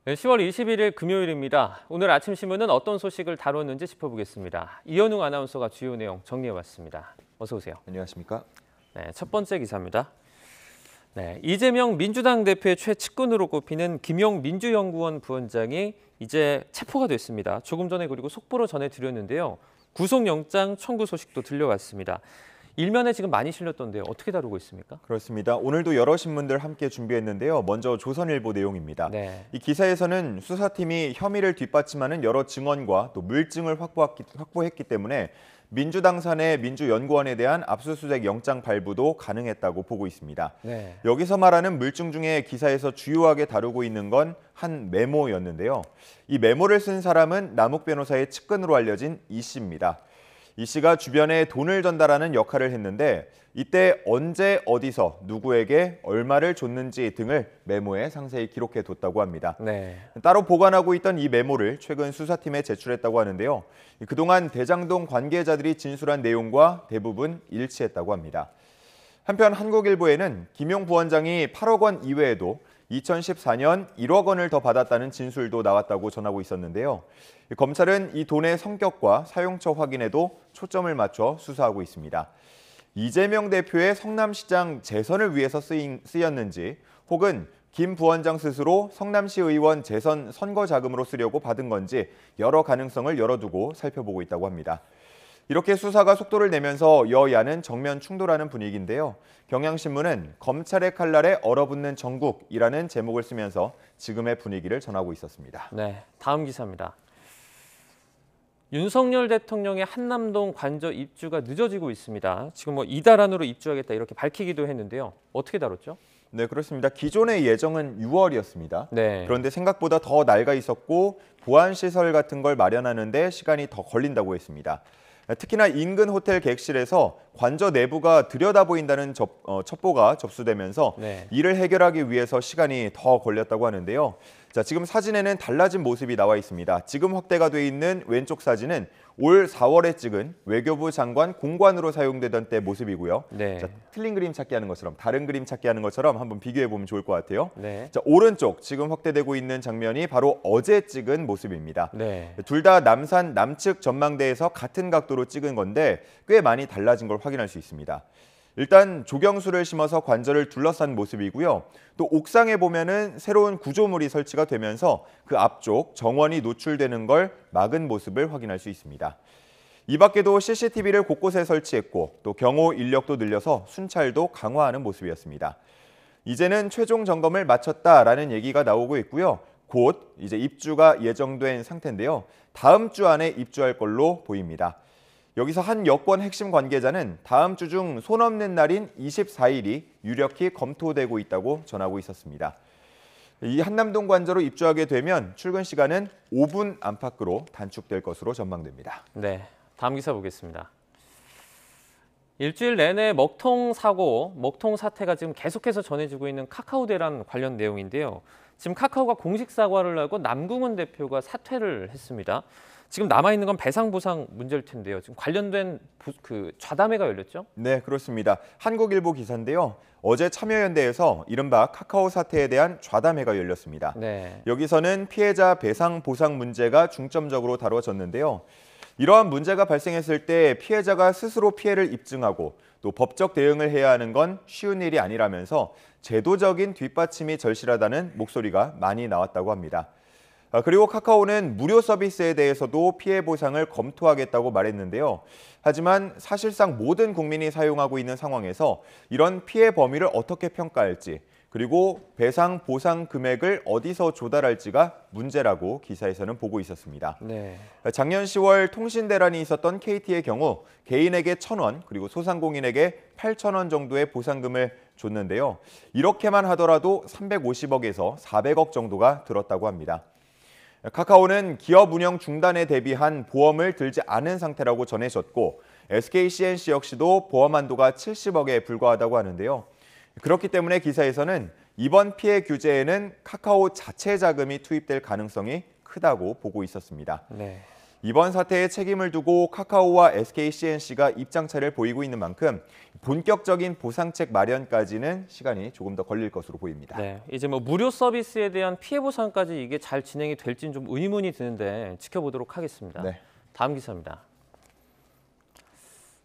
네, 10월 21일 금요일입니다. 오늘 아침 신문은 어떤 소식을 다뤘는지 짚어보겠습니다. 이현웅 아나운서가 주요 내용 정리해왔습니다. 어서 오세요. 안녕하십니까? 네, 첫 번째 기사입니다. 네, 이재명 민주당 대표의 최측근으로 꼽히는 김용 민주연구원 부원장이 이제 체포가 됐습니다. 조금 전에 그리고 속보로 전해드렸는데요. 구속영장 청구 소식도 들려왔습니다. 일면에 지금 많이 실렸던데요. 어떻게 다루고 있습니까? 그렇습니다. 오늘도 여러 신문들 함께 준비했는데요. 먼저 조선일보 내용입니다. 네. 이 기사에서는 수사팀이 혐의를 뒷받침하는 여러 증언과 또 물증을 확보했기 때문에 민주당산의 민주연구원에 대한 압수수색 영장 발부도 가능했다고 보고 있습니다. 네. 여기서 말하는 물증 중에 기사에서 주요하게 다루고 있는 건 한 메모였는데요. 이 메모를 쓴 사람은 남욱 변호사의 측근으로 알려진 이 씨입니다. 이 씨가 주변에 돈을 전달하는 역할을 했는데 이때 언제 어디서 누구에게 얼마를 줬는지 등을 메모에 상세히 기록해뒀다고 합니다. 네. 따로 보관하고 있던 이 메모를 최근 수사팀에 제출했다고 하는데요. 그동안 대장동 관계자들이 진술한 내용과 대부분 일치했다고 합니다. 한편 한국일보에는 김용 부원장이 8억 원 이외에도 2014년 1억 원을 더 받았다는 진술도 나왔다고 전하고 있었는데요. 검찰은 이 돈의 성격과 사용처 확인에도 초점을 맞춰 수사하고 있습니다. 이재명 대표의 성남시장 재선을 위해서 쓰였는지 혹은 김 부원장 스스로 성남시 의원 재선 선거 자금으로 쓰려고 받은 건지 여러 가능성을 열어두고 살펴보고 있다고 합니다. 이렇게 수사가 속도를 내면서 여야는 정면 충돌하는 분위기인데요. 경향신문은 검찰의 칼날에 얼어붙는 정국이라는 제목을 쓰면서 지금의 분위기를 전하고 있었습니다. 네, 다음 기사입니다. 윤석열 대통령의 한남동 관저 입주가 늦어지고 있습니다. 지금 이달 안으로 입주하겠다 이렇게 밝히기도 했는데요. 어떻게 다뤘죠? 네, 그렇습니다. 기존의 예정은 6월이었습니다. 네. 그런데 생각보다 더 낡아 있었고 보안시설 같은 걸 마련하는데 시간이 더 걸린다고 했습니다. 특히나 인근 호텔 객실에서 관저 내부가 들여다보인다는 첩보가 접수되면서 네. 이를 해결하기 위해서 시간이 더 걸렸다고 하는데요. 자, 지금 사진에는 달라진 모습이 나와 있습니다. 지금 확대가 돼 있는 왼쪽 사진은 올 4월에 찍은 외교부 장관 공관으로 사용되던 때 모습이고요. 네. 자, 틀린 그림 찾기 하는 것처럼 다른 그림 찾기 하는 것처럼 한번 비교해 보면 좋을 것 같아요. 네. 자, 오른쪽 지금 확대되고 있는 장면이 바로 어제 찍은 모습입니다. 네. 둘 다 남산 남측 전망대에서 같은 각도로 찍은 건데 꽤 많이 달라진 걸 확인할 수 있습니다. 일단 조경수를 심어서 관절을 둘러싼 모습이고요. 또 옥상에 보면은 새로운 구조물이 설치가 되면서 그 앞쪽 정원이 노출되는 걸 막은 모습을 확인할 수 있습니다. 이 밖에도 CCTV를 곳곳에 설치했고 또 경호 인력도 늘려서 순찰도 강화하는 모습이었습니다. 이제는 최종 점검을 마쳤다라는 얘기가 나오고 있고요. 곧 이제 입주가 예정된 상태인데요. 다음 주 안에 입주할 걸로 보입니다. 여기서 한 여권 핵심 관계자는 다음 주 중 손 없는 날인 24일이 유력히 검토되고 있다고 전하고 있었습니다. 이 한남동 관저로 입주하게 되면 출근 시간은 5분 안팎으로 단축될 것으로 전망됩니다. 네, 다음 기사 보겠습니다. 일주일 내내 먹통 사태가 지금 계속해서 전해지고 있는 카카오 대란 관련 내용인데요. 지금 카카오가 공식 사과를 하고 남궁은 대표가 사퇴를 했습니다. 지금 남아있는 건 배상보상 문제일 텐데요. 지금 관련된 좌담회가 열렸죠? 네, 그렇습니다. 한국일보 기사인데요. 어제 참여연대에서 이른바 카카오 사태에 대한 좌담회가 열렸습니다. 네. 여기서는 피해자 배상 보상 문제가 중점적으로 다뤄졌는데요. 이러한 문제가 발생했을 때 피해자가 스스로 피해를 입증하고 또 법적 대응을 해야 하는 건 쉬운 일이 아니라면서 제도적인 뒷받침이 절실하다는 목소리가 많이 나왔다고 합니다. 그리고 카카오는 무료 서비스에 대해서도 피해 보상을 검토하겠다고 말했는데요. 하지만 사실상 모든 국민이 사용하고 있는 상황에서 이런 피해 범위를 어떻게 평가할지 그리고 배상 보상 금액을 어디서 조달할지가 문제라고 기사에서는 보고 있었습니다. 네. 작년 10월 통신 대란이 있었던 KT의 경우 개인에게 1,000원 그리고 소상공인에게 8,000원 정도의 보상금을 줬는데요. 이렇게만 하더라도 350억에서 400억 정도가 들었다고 합니다. 카카오는 기업 운영 중단에 대비한 보험을 들지 않은 상태라고 전해졌고 SK C&C 역시도 보험 한도가 70억에 불과하다고 하는데요. 그렇기 때문에 기사에서는 이번 피해 규제에는 카카오 자체 자금이 투입될 가능성이 크다고 보고 있었습니다. 네. 이번 사태에 책임을 두고 카카오와 SK C&C가 입장차를 보이고 있는 만큼 본격적인 보상책 마련까지는 시간이 조금 더 걸릴 것으로 보입니다. 네, 이제 뭐 무료 서비스에 대한 피해 보상까지 이게 잘 진행이 될지는 좀 의문이 드는데 지켜보도록 하겠습니다. 네. 다음 기사입니다.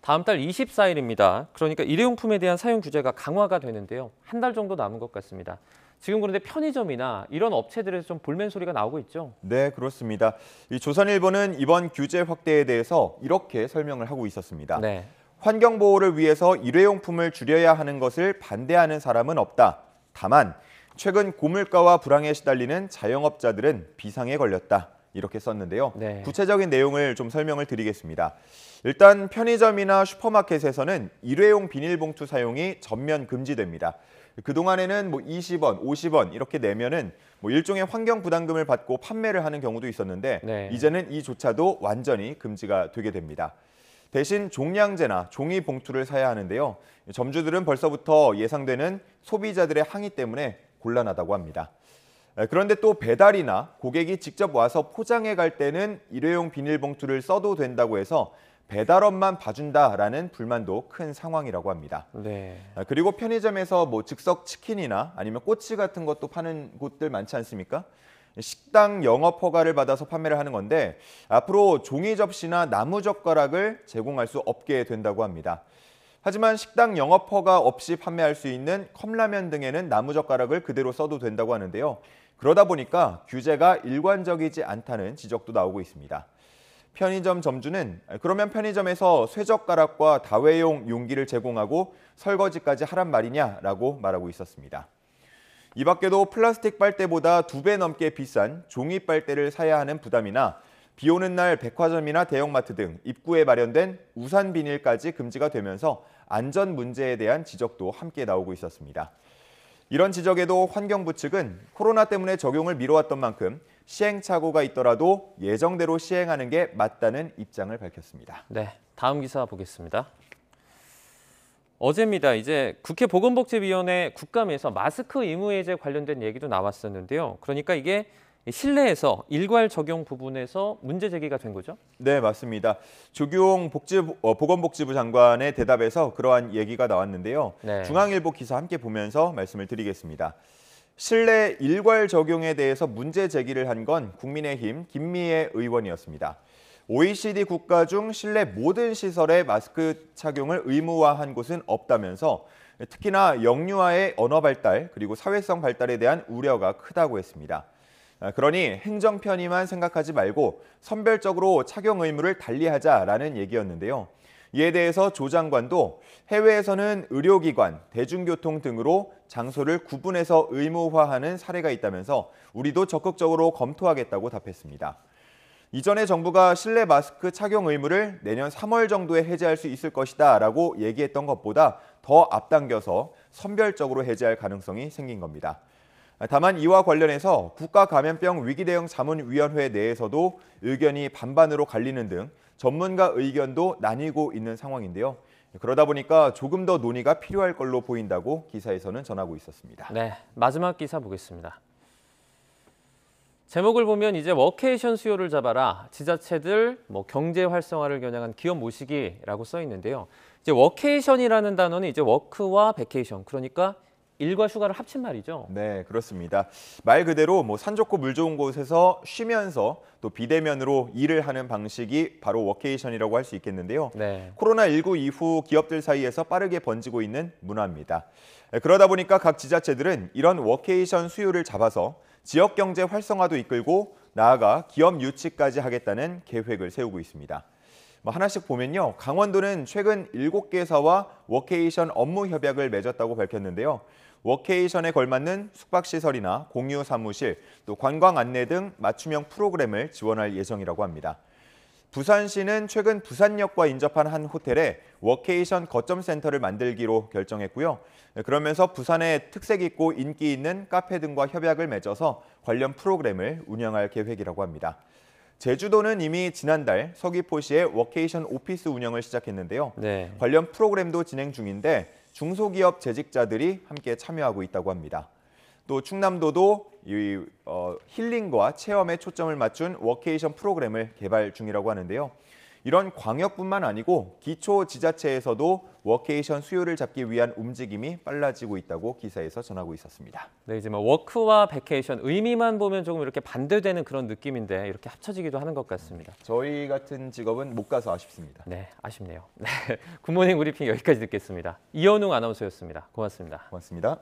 다음 달 24일입니다. 그러니까 일회용품에 대한 사용 규제가 강화가 되는데요. 한 달 정도 남은 것 같습니다. 지금 그런데 편의점이나 이런 업체들에서 좀 볼멘 소리가 나오고 있죠? 네, 그렇습니다. 이 조선일보는 이번 규제 확대에 대해서 이렇게 설명을 하고 있었습니다. 네. 환경 보호를 위해서 일회용품을 줄여야 하는 것을 반대하는 사람은 없다. 다만 최근 고물가와 불황에 시달리는 자영업자들은 비상에 걸렸다. 이렇게 썼는데요. 네. 구체적인 내용을 좀 설명을 드리겠습니다. 일단 편의점이나 슈퍼마켓에서는 일회용 비닐봉투 사용이 전면 금지됩니다. 그동안에는 뭐 20원, 50원 이렇게 내면은 뭐 일종의 환경 부담금을 받고 판매를 하는 경우도 있었는데 네. 이제는 이조차도 완전히 금지가 되게 됩니다. 대신 종량제나 종이 봉투를 사야 하는데요. 점주들은 벌써부터 예상되는 소비자들의 항의 때문에 곤란하다고 합니다. 그런데 또 배달이나 고객이 직접 와서 포장해 갈 때는 일회용 비닐봉투를 써도 된다고 해서 배달업만 봐준다라는 불만도 큰 상황이라고 합니다. 네. 그리고 편의점에서 뭐 즉석 치킨이나 아니면 꼬치 같은 것도 파는 곳들 많지 않습니까? 식당 영업 허가를 받아서 판매를 하는 건데 앞으로 종이 접시나 나무 젓가락을 제공할 수 없게 된다고 합니다. 하지만 식당 영업 허가 없이 판매할 수 있는 컵라면 등에는 나무 젓가락을 그대로 써도 된다고 하는데요. 그러다 보니까 규제가 일관적이지 않다는 지적도 나오고 있습니다. 편의점 점주는 그러면 편의점에서 쇠젓가락과 다회용 용기를 제공하고 설거지까지 하란 말이냐라고 말하고 있었습니다. 이 밖에도 플라스틱 빨대보다 2배 넘게 비싼 종이 빨대를 사야 하는 부담이나 비 오는 날 백화점이나 대형마트 등 입구에 마련된 우산 비닐까지 금지가 되면서 안전 문제에 대한 지적도 함께 나오고 있었습니다. 이런 지적에도 환경부 측은 코로나 때문에 적용을 미뤄왔던 만큼 시행착오가 있더라도 예정대로 시행하는 게 맞다는 입장을 밝혔습니다. 네, 다음 기사 보겠습니다. 어제입니다. 이제 국회 보건복지위원회 국감에서 마스크 의무 해제 관련된 얘기도 나왔었는데요. 그러니까 이게 실내에서 일괄 적용 부분에서 문제 제기가 된 거죠? 네, 맞습니다. 조규홍 보건복지부 장관의 대답에서 그러한 얘기가 나왔는데요. 네. 중앙일보 기사 함께 보면서 말씀을 드리겠습니다. 실내 일괄 적용에 대해서 문제 제기를 한 건 국민의힘 김미애 의원이었습니다. OECD 국가 중 실내 모든 시설에 마스크 착용을 의무화한 곳은 없다면서 특히나 영유아의 언어 발달 그리고 사회성 발달에 대한 우려가 크다고 했습니다. 그러니 행정 편의만 생각하지 말고 선별적으로 착용 의무를 달리하자라는 얘기였는데요. 이에 대해서 조 장관도 해외에서는 의료기관, 대중교통 등으로 장소를 구분해서 의무화하는 사례가 있다면서 우리도 적극적으로 검토하겠다고 답했습니다. 이전에 정부가 실내 마스크 착용 의무를 내년 3월 정도에 해제할 수 있을 것이다라고 얘기했던 것보다 더 앞당겨서 선별적으로 해제할 가능성이 생긴 겁니다. 다만 이와 관련해서 국가감염병 위기대응 자문위원회 내에서도 의견이 반반으로 갈리는 등 전문가 의견도 나뉘고 있는 상황인데요. 그러다 보니까 조금 더 논의가 필요할 걸로 보인다고 기사에서는 전하고 있었습니다. 네, 마지막 기사 보겠습니다. 제목을 보면 이제 워케이션 수요를 잡아라. 지자체들 경제 활성화를 겨냥한 기업 모시기라고 써 있는데요. 이제 워케이션이라는 단어는 이제 워크와 베케이션, 그러니까 일과 휴가를 합친 말이죠. 네, 그렇습니다. 말 그대로 산 좋고 물 좋은 곳에서 쉬면서 또 비대면으로 일을 하는 방식이 바로 워케이션이라고 할 수 있겠는데요. 네. 코로나19 이후 기업들 사이에서 빠르게 번지고 있는 문화입니다. 그러다 보니까 각 지자체들은 이런 워케이션 수요를 잡아서 지역 경제 활성화도 이끌고 나아가 기업 유치까지 하겠다는 계획을 세우고 있습니다. 하나씩 보면요. 강원도는 최근 7개사와 워케이션 업무 협약을 맺었다고 밝혔는데요. 워케이션에 걸맞는 숙박시설이나 공유 사무실, 또 관광 안내 등 맞춤형 프로그램을 지원할 예정이라고 합니다. 부산시는 최근 부산역과 인접한 한 호텔에 워케이션 거점 센터를 만들기로 결정했고요. 그러면서 부산의 특색 있고 인기 있는 카페 등과 협약을 맺어서 관련 프로그램을 운영할 계획이라고 합니다. 제주도는 이미 지난달 서귀포시에 워케이션 오피스 운영을 시작했는데요. 네. 관련 프로그램도 진행 중인데 중소기업 재직자들이 함께 참여하고 있다고 합니다. 또 충남도도 이 힐링과 체험에 초점을 맞춘 워케이션 프로그램을 개발 중이라고 하는데요. 이런 광역뿐만 아니고 기초 지자체에서도 워케이션 수요를 잡기 위한 움직임이 빨라지고 있다고 기사에서 전하고 있었습니다. 네, 이제 뭐 워크와 베케이션 의미만 보면 조금 이렇게 반대되는 그런 느낌인데 이렇게 합쳐지기도 하는 것 같습니다. 저희 같은 직업은 못 가서 아쉽습니다. 네, 아쉽네요. 네, 굿모닝 브리핑 여기까지 듣겠습니다. 이현웅 아나운서였습니다. 고맙습니다. 고맙습니다.